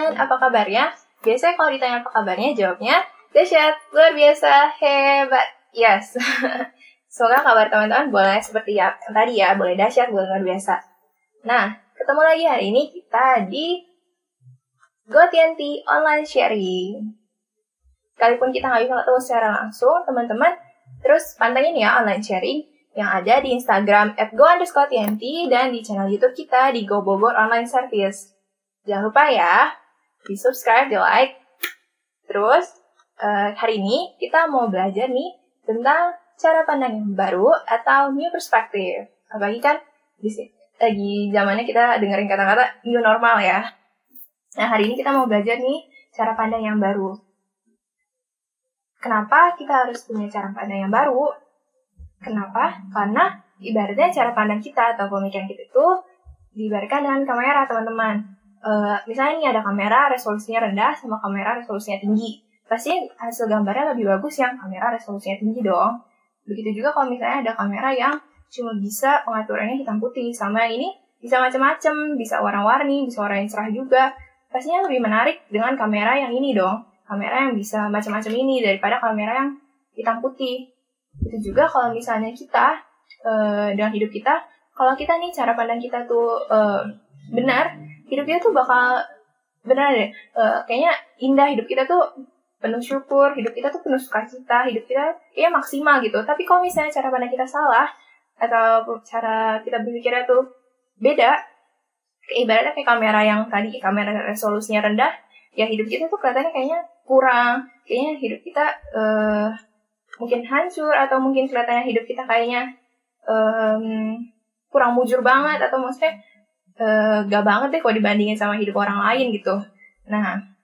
teman-teman, apa kabarnya? Biasanya kalau ditanya apa kabarnya, jawabnya dahsyat, luar biasa, hebat. Yes. Semoga kabar teman-teman boleh seperti yang tadi ya, boleh dahsyat, boleh luar biasa. Nah, ketemu lagi hari ini kita di GoTNT Online Sharing. Sekalipun kita nggak bisa ketemu secara langsung, teman-teman, terus pantengin ya online sharing yang ada di Instagram @go_tnt dan di channel YouTube kita di Go Bogor Online Service. Jangan lupa ya, di subscribe, di like. Terus, hari ini kita mau belajar nih tentang cara pandang yang baru atau new perspective. Apalagi kan lagi zamannya kita dengerin kata-kata new normal ya. Nah, hari ini kita mau belajar nih cara pandang yang baru. Kenapa kita harus punya cara pandang yang baru? Kenapa? Karena ibaratnya cara pandang kita atau pemikiran kita itu diibaratkan dengan kamera, teman-teman. Misalnya nih ada kamera resolusinya rendah sama kamera resolusinya tinggi. Pasti hasil gambarnya lebih bagus yang kamera resolusinya tinggi dong. Begitu juga kalau misalnya ada kamera yang cuma bisa pengaturannya hitam putih. Sama yang ini bisa macam-macam, bisa warna-warni, bisa warna yang cerah juga. Pastinya lebih menarik dengan kamera yang ini dong. Kamera yang bisa macam-macam ini daripada kamera yang hitam putih. Itu juga kalau misalnya kita dalam hidup kita, kalau kita nih cara pandang kita tuh benar, hidup kita tuh bakal benar deh. Kayaknya indah, hidup kita tuh penuh syukur, hidup kita tuh penuh sukacita, hidup kita kayaknya maksimal gitu. Tapi kalau misalnya cara pandang kita salah atau cara kita berpikirnya tuh beda, ibaratnya kayak kamera yang tadi, kamera resolusinya rendah, ya hidup kita tuh kelihatannya kayaknya kurang, kayaknya hidup kita mungkin hancur, atau mungkin kelihatannya hidup kita kayaknya kurang mujur banget, atau maksudnya gak banget deh kalau dibandingin sama hidup orang lain gitu. Nah,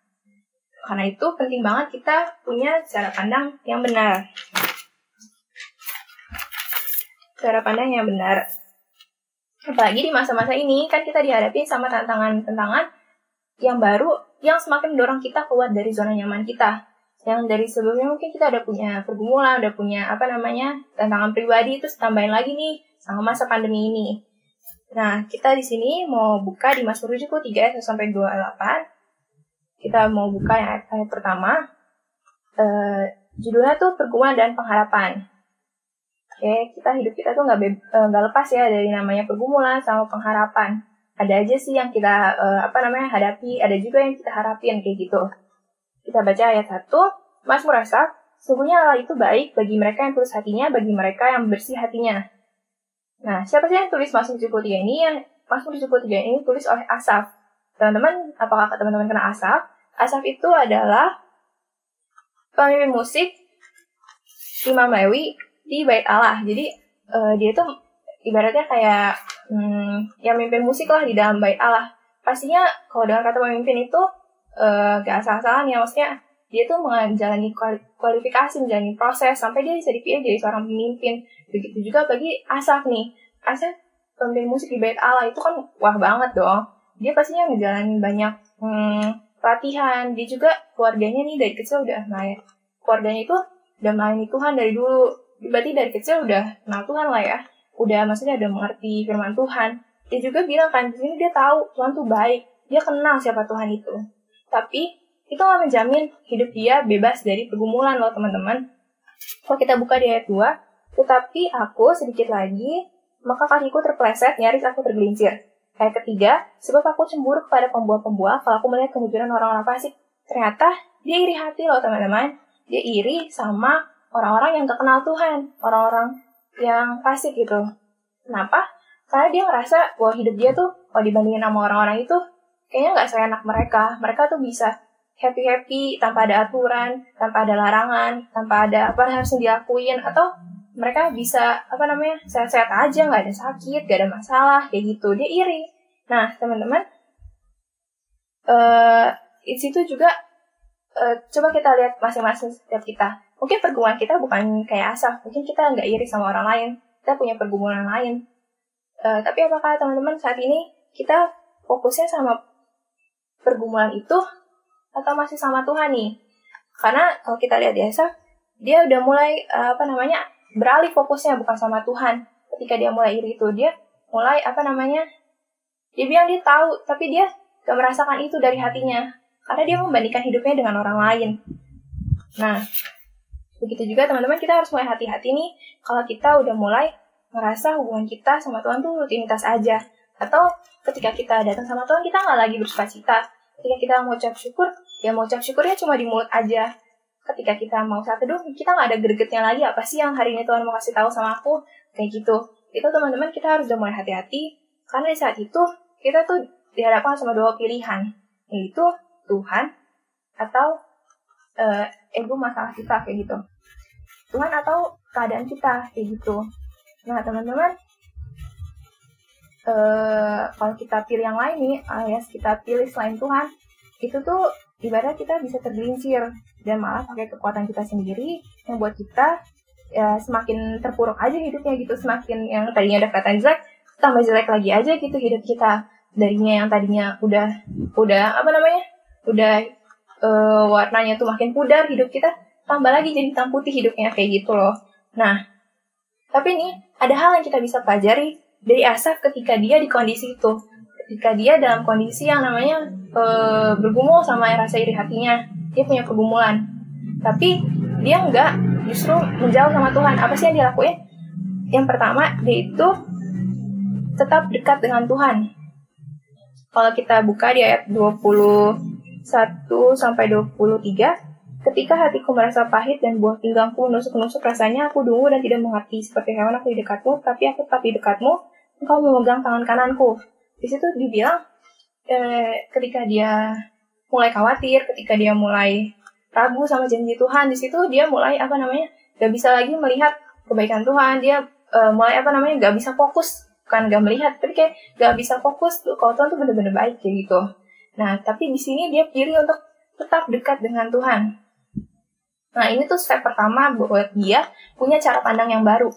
karena itu penting banget kita punya cara pandang yang benar. Cara pandang yang benar. Apalagi di masa-masa ini, kan kita dihadapin sama tantangan-tantangan yang baru, yang semakin mendorong kita keluar dari zona nyaman kita. Yang dari sebelumnya mungkin kita udah punya pergumulan, udah punya tantangan pribadi, terus tambahin lagi nih sama masa pandemi ini. Nah, kita di sini mau buka di Mazmur 73 ayat 1-28. Kita mau buka yang ayat pertama. Judulnya tuh pergumulan dan pengharapan. Oke, hidup kita tuh nggak lepas ya dari namanya pergumulan sama pengharapan. Ada aja sih yang kita hadapi, ada juga yang kita harapin kayak gitu. Kita baca ayat 1. Mazmur Asaf, sungguhnya Allah itu baik bagi mereka yang tulus hatinya, bagi mereka yang bersih hatinya. Nah, siapa sih yang tulis Mazmur 73 ini? Yang Mazmur 73 ini tulis oleh Asaf. Teman-teman, apakah teman-teman kenal Asaf? Asaf itu adalah pemimpin musik Imam Lewi di Bait Allah. Jadi, dia tuh ibaratnya kayak yang memimpin musik lah di dalam Bait Allah. Pastinya kalau dengan kata pemimpin itu gak asal-asalan ya, maksudnya dia tuh menjalani kualifikasi, menjalani proses sampai dia bisa dipilih jadi seorang pemimpin. Begitu juga bagi Asaf nih. Asaf pemimpin musik di Bait Allah itu kan wah banget dong. Dia pastinya ngejalanin banyak pelatihan. Dia juga keluarganya nih dari kecil udah keluarganya itu udah melayani Tuhan dari dulu. Berarti dari kecil udah kenal Tuhan lah ya. Maksudnya udah mengerti firman Tuhan. Dia juga bilang kan, di sini dia tahu Tuhan tuh baik. Dia kenal siapa Tuhan itu. Tapi itu nggak menjamin hidup dia bebas dari pergumulan loh teman-teman. Kalau kita buka di ayat 2, tetapi aku sedikit lagi, maka kakiku terpeleset, nyaris aku tergelincir. Ayat 3, sebab aku cemburu kepada pembual-pembual kalau aku melihat kemunculan orang-orang fasik. Ternyata dia iri hati loh teman-teman. Dia iri sama orang-orang yang gak kenal Tuhan, orang-orang yang fasik gitu. Kenapa? Karena dia ngerasa bahwa hidup dia tuh, kalau dibandingin sama orang-orang itu, kayaknya gak seenak mereka. Mereka tuh bisa happy-happy, tanpa ada aturan, tanpa ada larangan, tanpa ada apa yang harus dilakuin, atau mereka bisa, sehat-sehat aja, gak ada sakit, gak ada masalah, kayak gitu. Dia iri. Nah, teman-teman, di situ juga, coba kita lihat masing-masing setiap kita. Mungkin pergumulan kita bukan kayak Asaf, mungkin kita gak iri sama orang lain, kita punya pergumulan lain. Tapi apakah teman-teman saat ini kita fokusnya sama pergumulan itu atau masih sama Tuhan nih? Karena kalau kita lihat di Asaf, dia udah mulai beralih fokusnya bukan sama Tuhan. Ketika dia mulai iri itu, dia mulai dia bilang dia tahu, tapi dia gak merasakan itu dari hatinya. karena dia membandingkan hidupnya dengan orang lain. Nah, begitu juga teman-teman, kita harus mulai hati-hati nih kalau kita udah mulai ngerasa hubungan kita sama Tuhan tuh rutinitas aja. Atau ketika kita datang sama Tuhan, kita nggak lagi bersukacita. Ketika kita mau ucap syukur, ya mau ucap syukurnya cuma di mulut aja. Ketika kita mau saat teduh, kita nggak ada gregetnya lagi, apa sih yang hari ini Tuhan mau kasih tahu sama aku, kayak gitu. Itu teman-teman, kita harus udah mulai hati-hati, karena di saat itu, kita tuh dihadapkan sama dua pilihan, yaitu Tuhan atau ego masalah kita, kayak gitu. Tuhan atau keadaan kita, kayak gitu. Nah, teman-teman, kalau kita pilih yang lain nih, alias kita pilih selain Tuhan, itu tuh ibarat kita bisa tergelincir dan malah pakai kekuatan kita sendiri yang buat kita ya semakin terpuruk aja hidupnya gitu, semakin yang tadinya ada kelihatan jelek, tambah jelek lagi aja gitu hidup kita. Darinya yang tadinya udah warnanya tuh makin pudar hidup kita, tambah lagi jadi hitam putih hidupnya, kayak gitu loh. Nah, tapi nih ada hal yang kita bisa pelajari dari Asaf ketika dia di kondisi itu. Ketika dia dalam kondisi yang namanya bergumul sama rasa iri hatinya, dia punya pergumulan. Tapi dia nggak justru menjauh sama Tuhan. Apa sih yang dia lakuin? Yang pertama, dia itu tetap dekat dengan Tuhan. Kalau kita buka di ayat 21-23, ketika hatiku merasa pahit dan buah pinggangku menusuk-nusuk, rasanya aku dungu dan tidak mengerti. Seperti hewan aku di dekatmu, tapi aku tetap di dekatmu, engkau memegang tangan kananku. Di situ dibilang, ketika dia mulai khawatir, ketika dia mulai ragu sama janji Tuhan, di situ dia mulai gak bisa lagi melihat kebaikan Tuhan. Dia mulai gak bisa fokus, bukan gak melihat, tapi kayak gak bisa fokus tuh kalau Tuhan tuh bener-bener baik kayak gitu. Nah, tapi di sini dia pilih untuk tetap dekat dengan Tuhan. Nah, ini tuh step pertama buat dia punya cara pandang yang baru.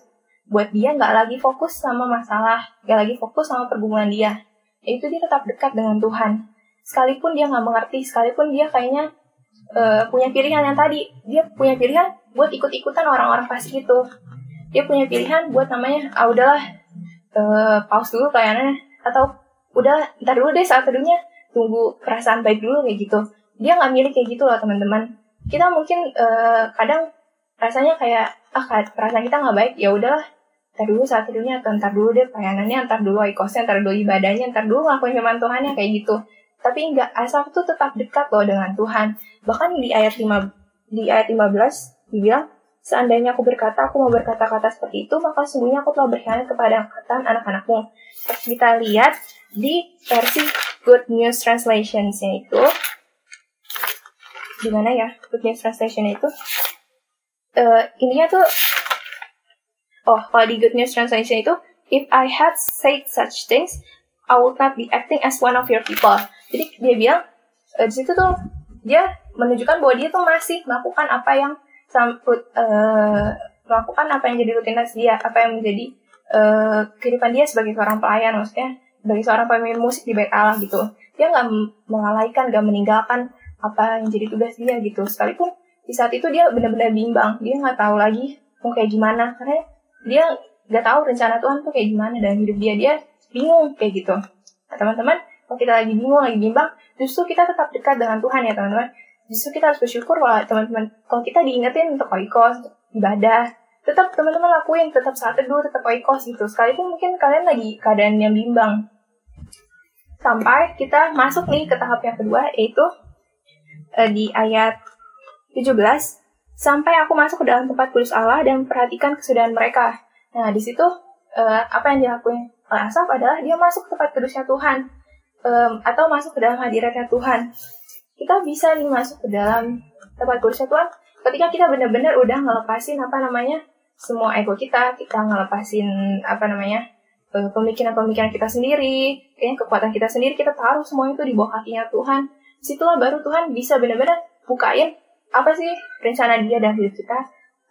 Buat dia nggak lagi fokus sama masalah, nggak lagi fokus sama pergumulan dia. Yaitu dia tetap dekat dengan Tuhan. Sekalipun dia nggak mengerti, sekalipun dia kayaknya punya pilihan yang tadi. Dia punya pilihan buat ikut-ikutan orang-orang fasik itu. Dia punya pilihan buat udahlah, pause dulu pelayanannya. Atau udah, ntar dulu deh saat teduhnya, tunggu perasaan baik dulu kayak gitu. Dia nggak milih kayak gitu loh teman-teman. Kita mungkin kadang rasanya kayak perasaan kita nggak baik, ya udahlah, ntar dulu saat teduhnya, atau ntar dulu deh pelayanannya, ntar dulu ikosnya, ntar dulu ibadahnya, ntar dulu ngelakuin firman Tuhannya, kayak gitu. Tapi enggak, Asaf tuh tetap dekat loh dengan Tuhan. Bahkan di ayat 15 dibilang, seandainya aku mau berkata-kata seperti itu, maka sungguhnya aku telah berkhianat kepada angkatan anak-anakmu. Terus kita lihat di versi Good News Translation-nya itu, gimana ya Good News Translation itu, ininya tuh, kalau di Good News Translation itu, if I had said such things, I would not be acting as one of your people. Jadi dia bilang, di situ tuh dia menunjukkan bahwa dia tuh masih melakukan apa yang jadi rutinitas dia, apa yang menjadi kehidupan dia sebagai seorang pelayan, maksudnya sebagai seorang pemimpin musik di Bait Allah gitu. Dia nggak melalaikan, nggak meninggalkan apa yang jadi tugas dia gitu. Sekalipun di saat itu dia benar-benar bimbang, dia nggak tahu lagi mau kayak gimana, karena dia nggak tahu rencana Tuhan tuh kayak gimana dalam hidup dia bingung kayak gitu. Nah, teman-teman, kalau kita lagi bingung, lagi bimbang, justru kita tetap dekat dengan Tuhan ya teman-teman. Justru kita harus bersyukur kalau kita diingetin untuk oikos, untuk ibadah, tetap teman-teman lakuin, tetap saat teduh, tetap oikos gitu. Sekalipun mungkin kalian lagi keadaan yang bimbang. Sampai kita masuk nih ke tahap yang kedua, yaitu di ayat 17, sampai aku masuk ke dalam tempat kudus Allah dan memperhatikan kesudahan mereka. Nah, di situ apa yang dilakuin Asaf adalah dia masuk ke tempat kudusnya Tuhan, atau masuk ke dalam hadiratnya Tuhan. Kita bisa nih masuk ke dalam tempat kudusnya Tuhan ketika kita benar-benar udah ngelepasin semua ego kita ngelepasin pemikiran-pemikiran kita sendiri, kayaknya kekuatan kita sendiri, kita taruh semua itu di bawah kakinya Tuhan. Disitulah baru Tuhan bisa benar-benar bukain apa sih rencana dia dalam hidup kita,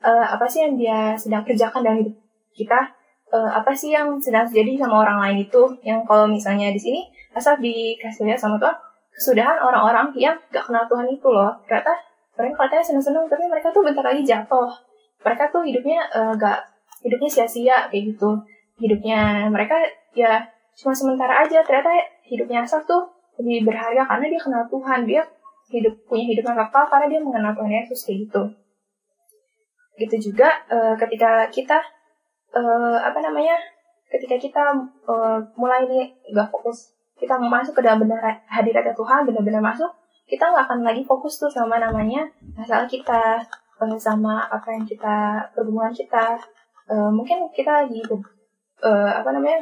apa sih yang dia sedang kerjakan dalam hidup kita, apa sih yang sedang terjadi sama orang lain itu, yang kalau misalnya di sini Asaf dikasih lihat sama Tuhan kesudahan orang-orang yang gak kenal Tuhan itu loh. Ternyata mereka katanya seneng-seneng, tapi mereka tuh bentar lagi jatuh. Mereka tuh hidupnya hidupnya sia-sia kayak gitu. Hidupnya mereka ya cuma sementara aja. Ternyata hidupnya Asaf tuh lebih berharga karena dia kenal Tuhan. Dia punya hidup yang kekal karena dia mengenal Tuhan Yesus kayak gitu. Gitu juga ketika kita ketika kita mulai nih nggak fokus, kita masuk ke dalam hadirat Tuhan, benar-benar masuk, kita nggak akan lagi fokus tuh sama namanya masalah kita, sama apa yang kita, pergumulan kita. Mungkin kita lagi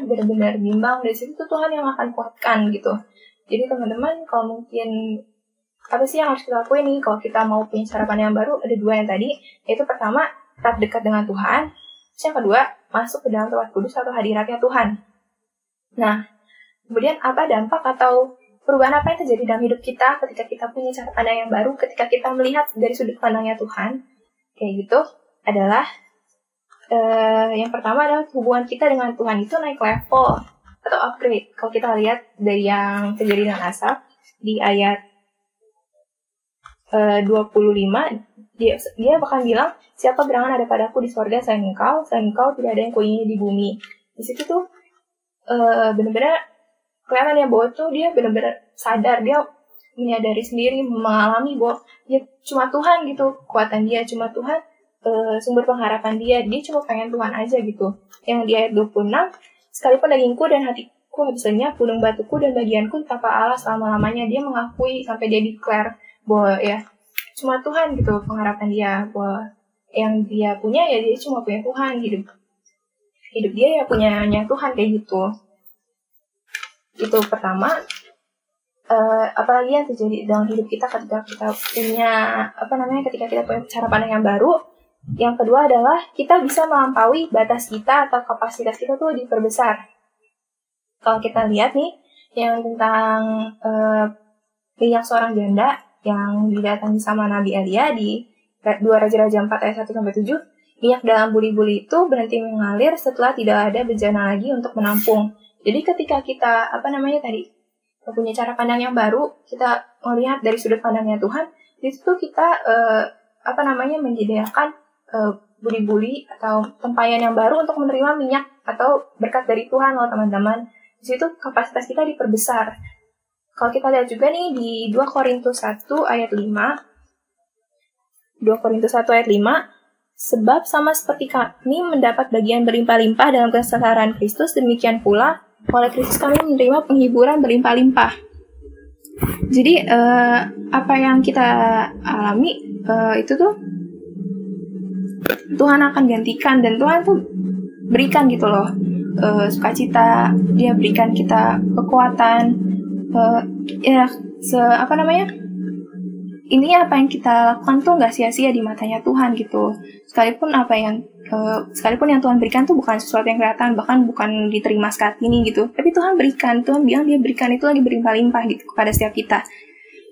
benar-benar bimbang, dari situ tuh Tuhan yang akan kuatkan gitu. Jadi teman-teman, kalau mungkin apa sih yang harus kita lakuin nih kalau kita mau punya cara pandang yang baru? Ada 2 yang tadi, yaitu pertama, tetap dekat dengan Tuhan. Terus yang kedua, masuk ke dalam tempat kudus atau hadiratnya Tuhan. Nah, kemudian apa dampak atau perubahan apa yang terjadi dalam hidup kita ketika kita punya cara pandang yang baru, ketika kita melihat dari sudut pandangnya Tuhan, kayak gitu, adalah yang pertama adalah hubungan kita dengan Tuhan itu naik level atau upgrade. Kalau kita lihat dari yang terjadi dengan Asaf di ayat 25, dia bahkan bilang, siapa gerangan ada padaku di sorga selain engkau tidak ada yang kuingini di bumi. Di situ tuh benar-benar kelihatan ya bahwa tuh dia benar-benar sadar, dia menyadari sendiri, mengalami bahwa dia cuma Tuhan gitu, kekuatan dia cuma Tuhan, sumber pengharapan dia cuma pengen Tuhan aja gitu. Yang di ayat 26, sekalipun dagingku dan hatiku habis lenyap, gunung batuku dan bagianku tanpa Allah selama-lamanya. Dia mengakui sampai dia declare bahwa ya cuma Tuhan gitu pengharapan dia, bahwa yang dia punya ya dia cuma punya Tuhan, hidup dia ya punyanya Tuhan kayak gitu. Itu pertama. Apalagi yang terjadi dalam hidup kita ketika kita punya ketika kita punya cara pandang yang baru. Yang kedua adalah kita bisa melampaui batas kita atau kapasitas kita tuh diperbesar. Kalau kita lihat nih yang tentang minyak seorang janda yang didatangi sama Nabi Elia di 2 Raja-Raja 4 ayat 1-7, minyak dalam buli-buli itu berhenti mengalir setelah tidak ada bejana lagi untuk menampung. Jadi ketika kita punya cara pandang yang baru, kita melihat dari sudut pandangnya Tuhan, di situ kita menyediakan buli-buli atau tempayan yang baru untuk menerima minyak atau berkat dari Tuhan loh teman-teman. Di situ kapasitas kita diperbesar. Kalau kita lihat juga nih di 2 Korintus 1 ayat 5. 2 Korintus 1 ayat 5. Sebab sama seperti kami mendapat bagian berlimpah-limpah dalam kesengsaraan Kristus, demikian pula oleh Kristus kami menerima penghiburan berlimpah-limpah. Jadi apa yang kita alami itu tuh Tuhan akan gantikan, dan Tuhan tuh berikan gitu loh sukacita, dia berikan kita kekuatan, intinya apa yang kita lakukan tuh nggak sia-sia di matanya Tuhan gitu. Sekalipun yang Tuhan berikan tuh bukan sesuatu yang kelihatan, bahkan bukan diterima saat ini gitu, tapi Tuhan berikan, Tuhan bilang dia berikan itu lagi berlimpah-limpah gitu kepada setiap kita.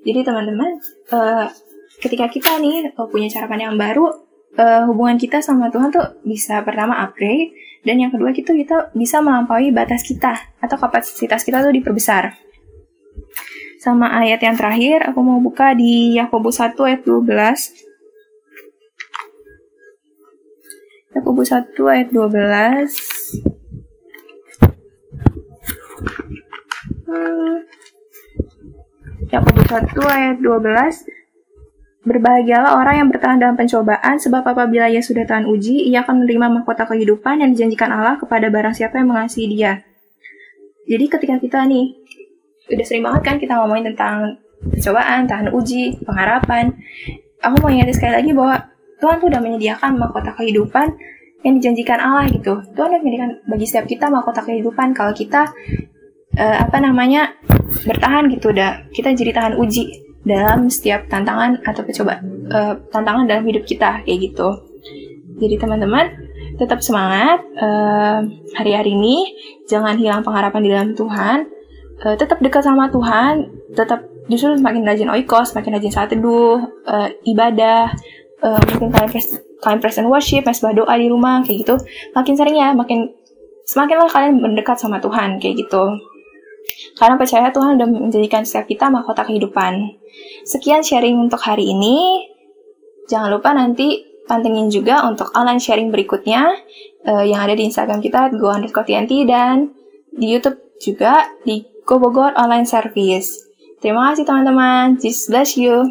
Jadi teman-teman, ketika kita nih punya cara pandang yang baru, hubungan kita sama Tuhan tuh bisa pertama upgrade, dan yang kedua kita bisa melampaui batas kita atau kapasitas kita tuh diperbesar. Sama ayat yang terakhir, aku mau buka di Yakobus 1 ayat 12. Yakobus 1 ayat 12. Yakobus 1 ayat 12. Berbahagialah orang yang bertahan dalam pencobaan, sebab apabila ia sudah tahan uji, ia akan menerima mahkota kehidupan yang dijanjikan Allah kepada barang siapa yang mengasihi dia. Jadi ketika kita nih, udah sering banget kan kita ngomongin tentang pencobaan, tahan uji, pengharapan. Aku mau ingatkan sekali lagi bahwa Tuhan tuh udah menyediakan mahkota kehidupan yang dijanjikan Allah gitu. Tuhan udah menyediakan bagi setiap kita mahkota kehidupan kalau kita bertahan gitu, kita jadi tahan uji dalam setiap tantangan atau tantangan dalam hidup kita kayak gitu. Jadi teman-teman tetap semangat hari-hari ini, jangan hilang pengharapan di dalam Tuhan, tetap dekat sama Tuhan, tetap justru semakin rajin oikos, semakin rajin saat teduh, ibadah, mungkin kalian present worship, mesbah doa di rumah kayak gitu, makin sering ya, semakinlah kalian mendekat sama Tuhan kayak gitu. Karena percaya Tuhan sudah menjadikan setiap kita mahkota kehidupan. Sekian sharing untuk hari ini. Jangan lupa nanti pantengin juga untuk online sharing berikutnya yang ada di Instagram kita @go_tnt dan di YouTube juga di Go Bogor Online Service. Terima kasih teman-teman. Jesus bless you.